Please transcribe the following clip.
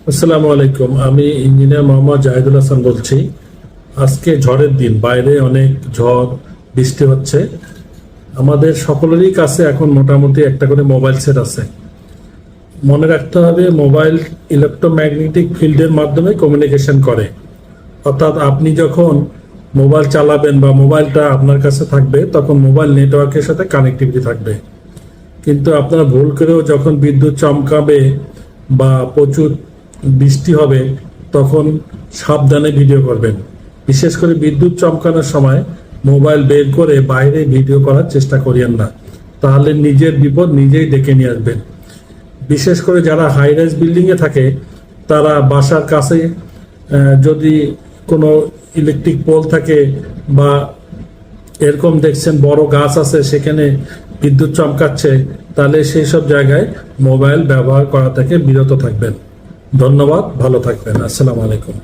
আসসালামু আলাইকুম। আমি ইঞ্জিনিয়ার মোহাম্মদ জাহিদুল হাসান বলছি। আজকে ঝড়ের দিন, বাইরে অনেক ঝড় বৃষ্টি হচ্ছে। আমাদের সকলেরই কাছে এখন মোটামুটি একটা করে মোবাইল সেট আছে। মনে রাখতে হবে, মোবাইল ইলেকট্রোম্যাগনেটিক ফিল্ডের মাধ্যমে কমিউনিকেশন করে। অর্থাৎ আপনি যখন মোবাইল চালাবেন বা মোবাইলটা আপনার কাছে থাকবে, তখন মোবাইল নেটওয়ার্কের সাথে কানেক্টিভিটি থাকবে। কিন্তু আপনারা ভুল করেও যখন বিদ্যুৎ চমকাবে বা প্রচুর বৃষ্টি হবে, তখন সাবধানে ভিডিও করবেন। বিশেষ করে বিদ্যুৎ চমকানোর সময় মোবাইল বের করে বাইরে ভিডিও করার চেষ্টা করিয়েন না, তাহলে নিজের বিপদ নিজেই ডেকে নিয়ে আসবেন। বিশেষ করে যারা হাই রাইজ বিল্ডিংয়ে থাকে, তারা বাসার কাছে যদি কোনো ইলেকট্রিক পোল থাকে বা এরকম দেখছেন বড় গাছ আছে, সেখানে বিদ্যুৎ চমকাচ্ছে, তাহলে সেই সব জায়গায় মোবাইল ব্যবহার করা থেকে বিরত থাকবেন। ধন্যবাদ, ভালো থাকবেন। আসসালামু আলাইকুম।